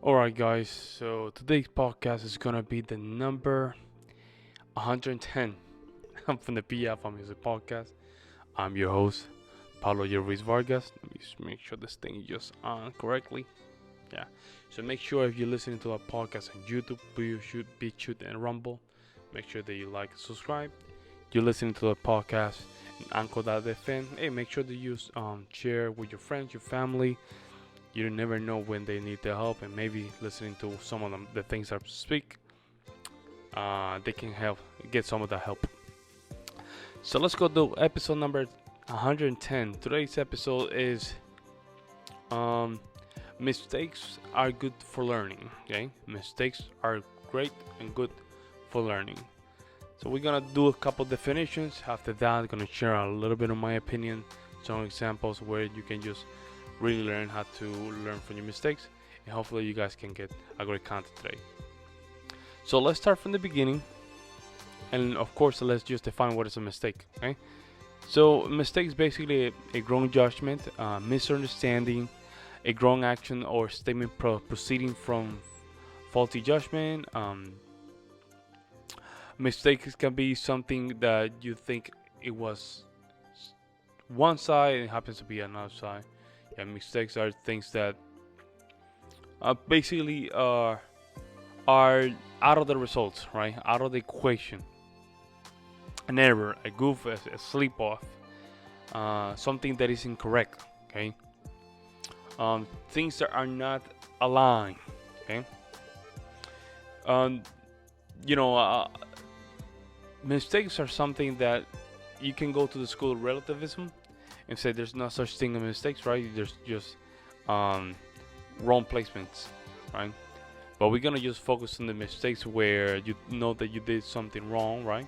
Alright, guys, so today's podcast is gonna be the number 110. I'm from the PF Music Podcast. I'm your host, Pablo Ruiz Vargas. Let me just make sure this thing is just on correctly. Yeah, so make sure if you're listening to our podcast on YouTube, BitChute, and Rumble, make sure that you like and subscribe. You're listening to the podcast in Anchor.fm. Hey, make sure that you share with your friends, your family. You never know when they need the help, and maybe listening to some of the things I speak, they can help get some of the help. So let's go to episode number 110. Today's episode is mistakes are good for learning. Okay, mistakes are great and good for learning. So we're gonna do a couple definitions. After that, I'm gonna share a little bit of my opinion, some examples where you can just really learn how to learn from your mistakes, and hopefully you guys can get a great content today. So let's start from the beginning, and of course let's just define what is a mistake. Okay, so a mistake is basically a wrong judgment, misunderstanding, a wrong action or statement proceeding from faulty judgment. Mistakes can be something that you think it was one side and it happens to be another side. Yeah, mistakes are things that basically are out of the results, right? Out of the equation. An error, a goof, a slip off, something that is incorrect. Okay, things that are not aligned. Okay, you know, mistakes are something that you can go to the school of relativism and say there's no such thing as mistakes, right? There's just wrong placements, right? But we're gonna just focus on the mistakes where you know that you did something wrong, right?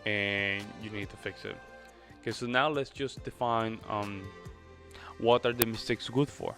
And you need to fix it. Okay, so now let's just define what are the mistakes good for.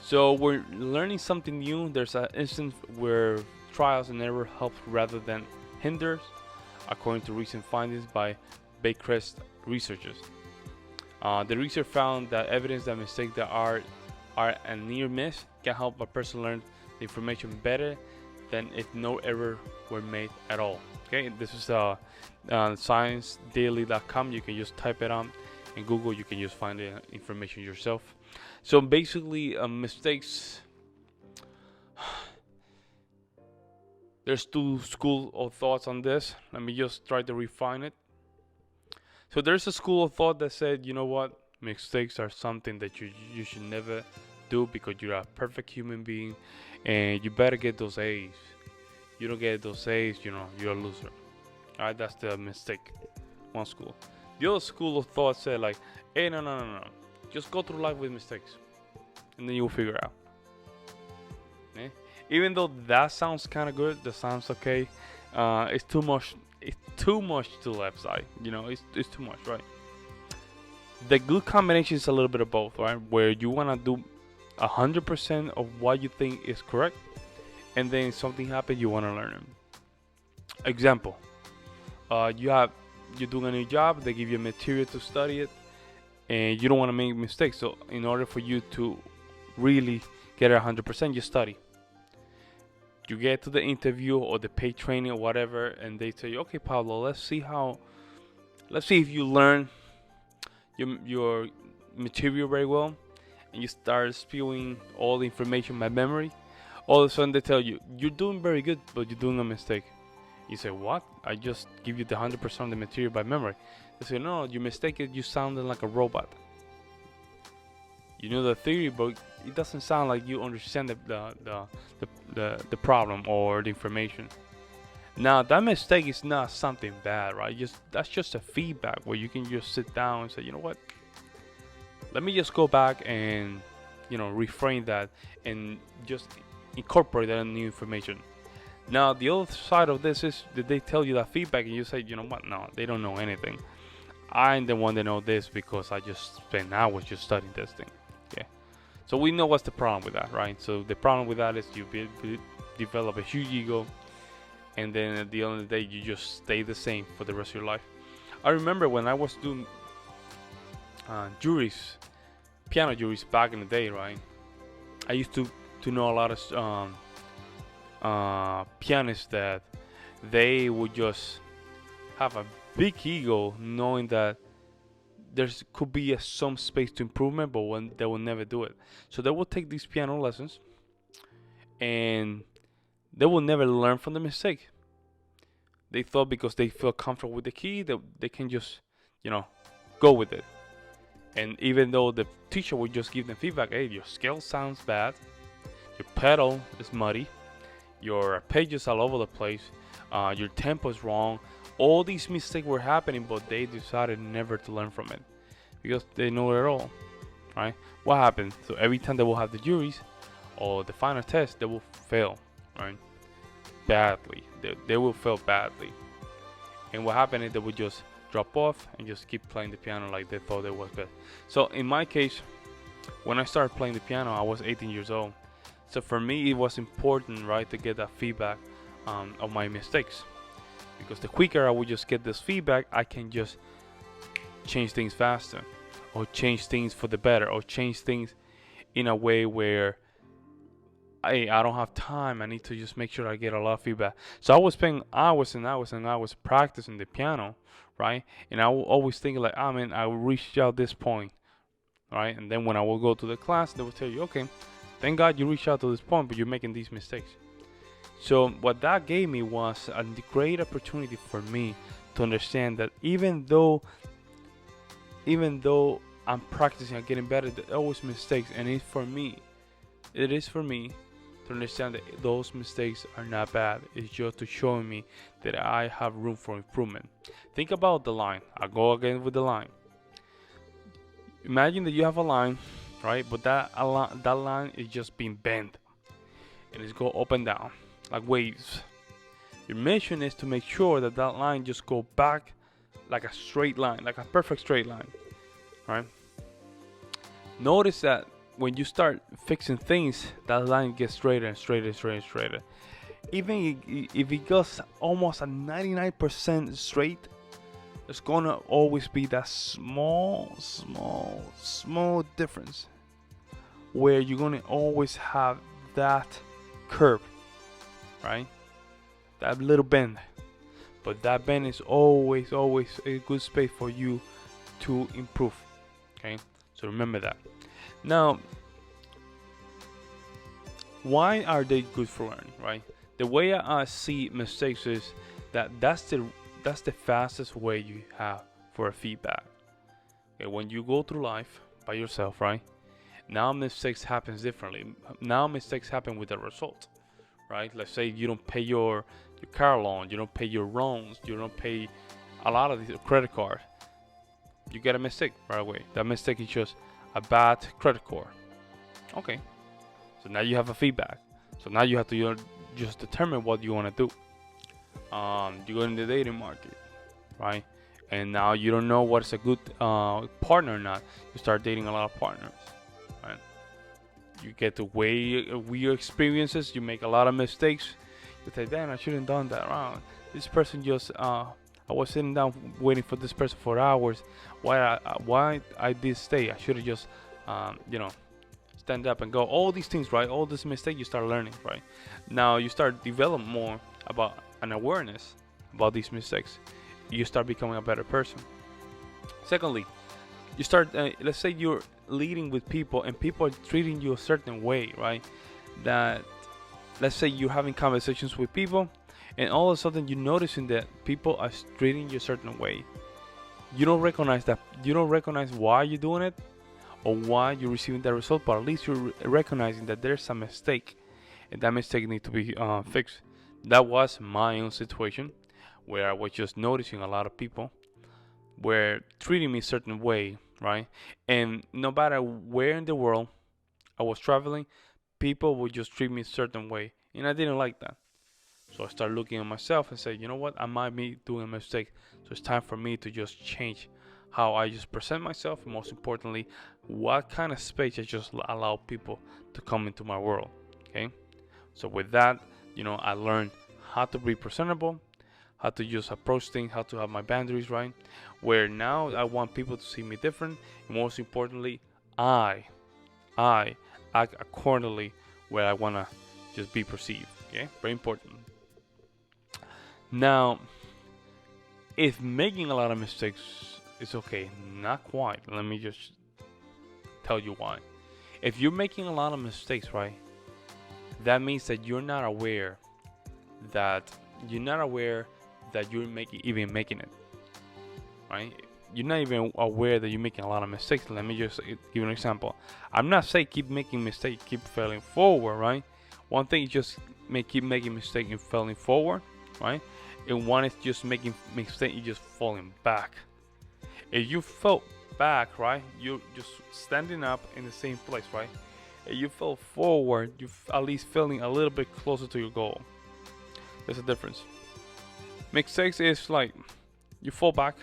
So we're learning something new. There's an instance where trials and error help rather than hinders, according to recent findings by Baycrest researchers. The research found that evidence that mistakes that are a near miss can help a person learn the information better than if no error were made at all. Okay, this is sciencedaily.com. You can just type it on in Google. You can just find the information yourself. So basically, mistakes. There's two schools of thoughts on this. Let me just try to refine it. So there's a school of thought that said, you know what, mistakes are something that you should never do because you're a perfect human being and you better get those A's. You don't get those A's, you're a loser. Alright, that's the mistake. One school. The other school of thought said like, hey, no. Just go through life with mistakes and then you'll figure out. Okay? Even though that sounds kind of good, that sounds okay, it's too much. It's too much to the left side, it's too much, right? The good combination is a little bit of both, right? Where you want to do 100% of what you think is correct, and then something happens, you want to learn it. Example, you're doing a new job, they give you material to study it, and you don't want to make mistakes. So in order for you to really get it 100%, you study. You get to the interview or the paid training or whatever, and they tell you, okay, Pablo, let's see if you learn your material very well, and you start spewing all the information by memory. All of a sudden they tell you, you're doing very good, but you're doing a mistake. You say, what? I just give you the 100% of the material by memory. They say, no, your mistake is you sounded like a robot. You know the theory, but it doesn't sound like you understand the problem or the information. Now that mistake is not something bad, right? That's just a feedback where you can just sit down and say, you know what? Let me just go back and reframe that and just incorporate that new information. Now the other side of this is that they tell you that feedback and you say, you know what? No, they don't know anything. I'm the one that know this because I just spent hours just studying this thing. Okay, so we know what's the problem with that, right? So the problem with that is you develop a huge ego, and then at the end of the day, you just stay the same for the rest of your life. I remember when I was doing piano juries back in the day, right? I used to to know a lot of pianists that they would just have a big ego, knowing that there's could be some space to improvement, but when they will never do it. So they will take these piano lessons, and they will never learn from the mistake. They thought because they feel comfortable with the key that they can just, you know, go with it. And even though the teacher would just give them feedback, hey, your scale sounds bad, your pedal is muddy, your arpeggios all over the place, your tempo is wrong. All these mistakes were happening, but they decided never to learn from it because they know it all, right? What happened? So every time they will have the juries or the final test, they will fail, right? Badly. They will fail badly. And what happened is they would just drop off and just keep playing the piano like they thought it was good. So in my case, when I started playing the piano, I was 18 years old. So for me, it was important, right, to get that feedback of my mistakes. Because the quicker I would just get this feedback, I can just change things faster, or change things for the better, or change things in a way where I don't have time. I need to just make sure I get a lot of feedback. So I was spending hours and hours and hours practicing the piano, right? And I will always think like, oh man, I reached out this point, right? And then when I will go to the class, they will tell you, okay, thank God you reached out to this point, but you're making these mistakes. So what that gave me was a great opportunity for me to understand that even though I'm practicing and getting better, there are always mistakes, and it is for me to understand that those mistakes are not bad. It's just to show me that I have room for improvement. Think about the line. I'll go again with the line. Imagine that you have a line, right? But that line is just being bent, and it's go up and down like waves. Your mission is to make sure that that line just go back like a straight line, like a perfect straight line, right? Notice that when you start fixing things, that line gets straighter and straighter and straighter and straighter. Even if it goes almost a 99% straight, there's gonna always be that small difference where you're gonna always have that curve, right? That little bend. But that bend is always a good space for you to improve. Okay? So remember that. Now, why are they good for learning, right? The way I see mistakes is that's the fastest way you have for a feedback. Okay, when you go through life by yourself, right? Now mistakes happens differently. Now mistakes happen with the result, right? Let's say you don't pay your car loan, you don't pay your loans, you don't pay a lot of the credit card. You get a mistake right away. That mistake is just a bad credit score. Okay, so now you have a feedback. So now you have to just determine what you want to do. You go in the dating market, right? And now you don't know what's a good partner or not. You start dating a lot of partners, right? You get to weigh your experiences. You make a lot of mistakes. You say, damn, I shouldn't have done that. Wow, this person just I was sitting down waiting for this person for hours. Why I did stay? I should have just stand up and go. All these things, right? All this mistake you start learning, right? Now you start develop more about an awareness about these mistakes. You start becoming a better person. Secondly, you start. Let's say you're leading with people and people are treating you a certain way, right? That let's say you're having conversations with people, and all of a sudden you're noticing that people are treating you a certain way. You don't recognize that. You don't recognize why you're doing it or why you're receiving that result, but at least you're recognizing that there's a mistake, and that mistake needs to be fixed. That was my own situation, where I was just noticing a lot of people were treating me a certain way, right? And no matter where in the world I was traveling, people would just treat me a certain way, and I didn't like that. So I started looking at myself and say, you know what, I might be doing a mistake. So it's time for me to just change how I just present myself, and most importantly, what kind of space I just allow people to come into my world. Okay, so with that, I learned how to be presentable, how to just approach things, how to have my boundaries right, where now I want people to see me different, and most importantly, I act accordingly where I want to just be perceived. Okay, very important. Now, if making a lot of mistakes is okay, not quite. Let me just tell you why. If you're making a lot of mistakes, right, that means that you're not aware that you're making it, right? You're not even aware that you're making a lot of mistakes. Let me just give you an example. I'm not saying keep making mistakes, keep failing forward, right? One thing is just keep making mistakes and failing forward, right? And one is just making mistakes and just falling back. If you fell back, right, you're just standing up in the same place, right? If you fell forward, you at least feeling a little bit closer to your goal. There's a difference. Mistakes is like you fall back,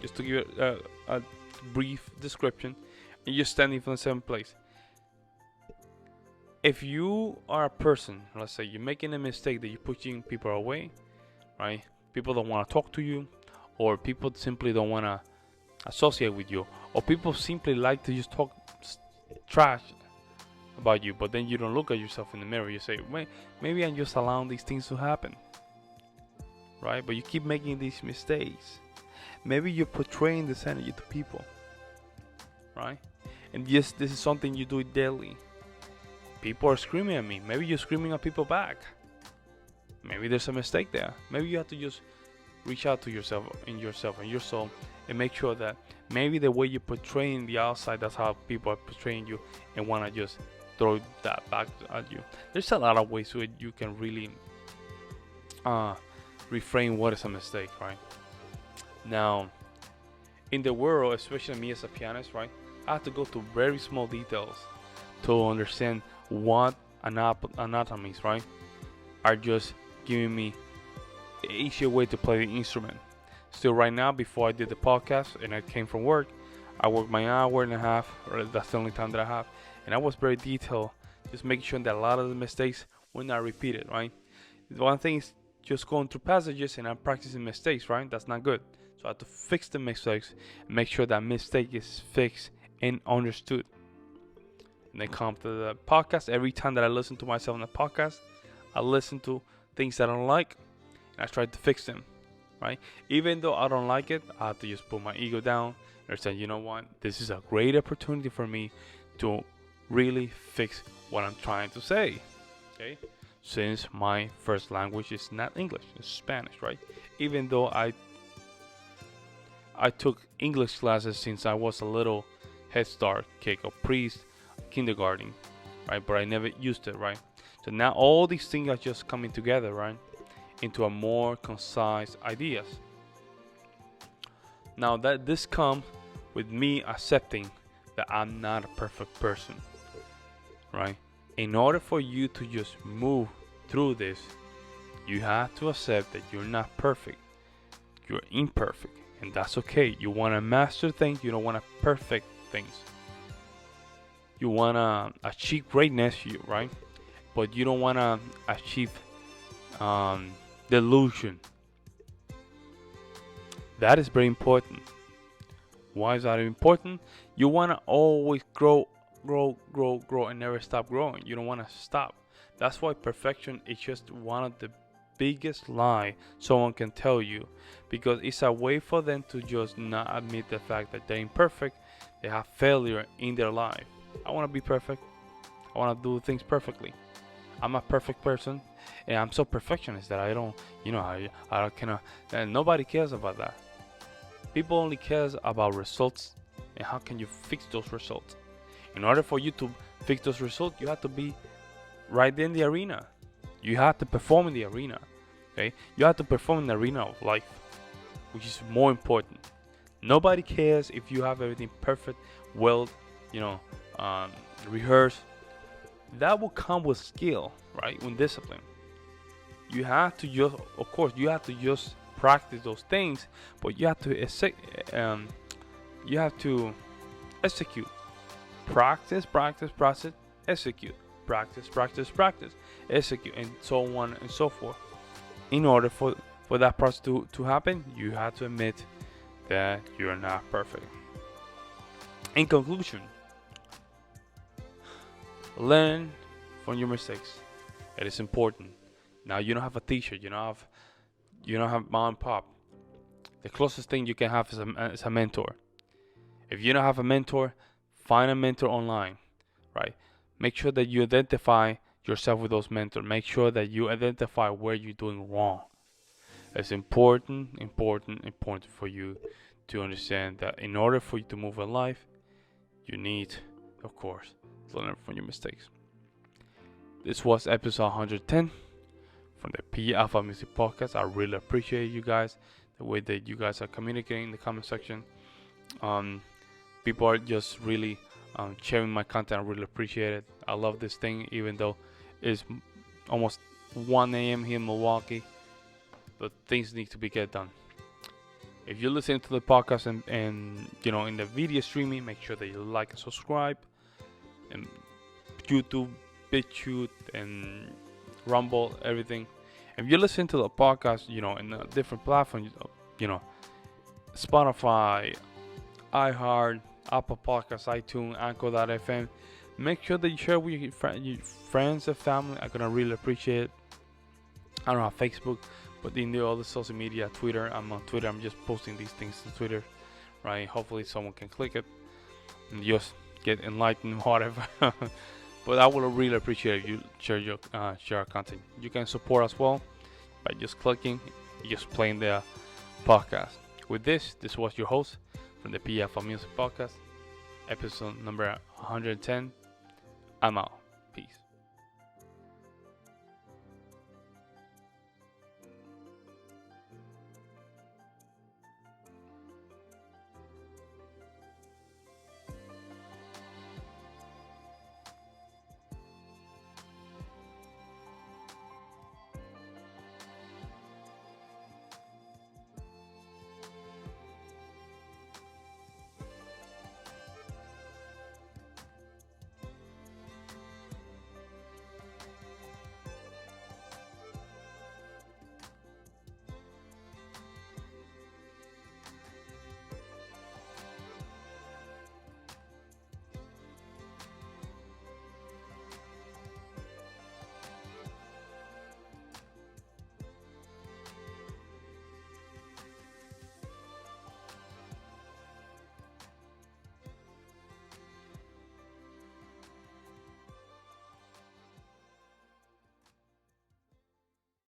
just to give it a brief description, and you're standing from the same place. If you are a person, let's say you're making a mistake that you're pushing people away, right? People don't want to talk to you, or people simply don't want to associate with you, or people simply like to just talk trash about you, but then you don't look at yourself in the mirror. You say, wait, maybe I'm just allowing these things to happen, right? But you keep making these mistakes. Maybe you're portraying this energy to people, right? And yes, this is something you do daily. People are screaming at me. Maybe you're screaming at people back. Maybe there's a mistake there. Maybe you have to just reach out to yourself and your soul, and make sure that maybe the way you're portraying the outside, that's how people are portraying you, and want to just throw that back at you. There's a lot of ways so you can really reframe what is a mistake, right? Now, in the world, especially me as a pianist, right, I have to go to very small details to understand what anatomies, right, are just giving me an easier way to play the instrument. So right now, before I did the podcast and I came from work, I worked my hour and a half, or that's the only time that I have, and I was very detailed, just making sure that a lot of the mistakes were not repeated, right? One thing is just going through passages and I'm practicing mistakes, right? That's not good. So I have to fix the mistakes and make sure that mistake is fixed and understood. And then come to the podcast. Every time that I listen to myself in the podcast, I listen to things that I don't like and I try to fix them, right? Even though I don't like it, I have to just put my ego down and say, you know what? This is a great opportunity for me to really fix what I'm trying to say, okay? Since my first language is not English, it's Spanish, right? Even though I took English classes since I was a little Head Start kid or kindergarten, right? But I never used it, right? So now all these things are just coming together, right? Into a more concise ideas. Now that this comes with me accepting that I'm not a perfect person, right? In order for you to just move through this, you have to accept that you're not perfect. You're imperfect, and that's okay. You want to master things, you don't want to perfect things. You want to achieve greatness, right? But you don't want to achieve delusion. That is very important. Why is that important? You want to always grow, and never stop growing. You don't want to stop. That's why perfection is just one of the biggest lie someone can tell you, because it's a way for them to just not admit the fact that they're imperfect. They have failure in their life. I want to be perfect. I want to do things perfectly. I'm a perfect person, and I'm so perfectionist that I don't, I cannot, and nobody cares about that. People only cares about results and how can you fix those results. In order for you to fix those results, you have to be right in the arena. You have to perform in the arena, okay? You have to perform in the arena of life, which is more important. Nobody cares if you have everything perfect, well, rehearsed. That will come with skill, right? With discipline. You have to just, of course, you have to just practice those things, but you have to execute. Practice, execute. Practice, execute, and so on and so forth. In order for that process to happen, you have to admit that you're not perfect. In conclusion, learn from your mistakes. It is important. Now you don't have a teacher. You don't have mom and pop. The closest thing you can have is a mentor. If you don't have a mentor, find a mentor online, right? Make sure that you identify yourself with those mentors. Make sure that you identify where you're doing wrong. It's important for you to understand that in order for you to move in life, you need, of course, to learn from your mistakes. This was episode 110 from the P Alpha Music Podcast. I really appreciate you guys, the way that you guys are communicating in the comment section. People are just really sharing my content. I really appreciate it. I love this thing, even though it's almost 1 a.m. here in Milwaukee, but things need to be get done. If you're listening to the podcast and in the video streaming, make sure that you like and subscribe. And YouTube, BitChute, and Rumble, everything. If you're listening to the podcast, in a different platform, Spotify, iHeart, Apple Podcasts, iTunes, Anchor.fm, make sure that you share with your friends and family. I'm gonna really appreciate it. I don't have Facebook, but in the other social media, Twitter, I'm on Twitter. I'm just posting these things to Twitter, right? Hopefully someone can click it and just get enlightened, whatever. But I would really appreciate if you share our content. You can support as well by just clicking, just playing the podcast. With this was your host from the PFL Music Podcast, episode number 110. I'm out.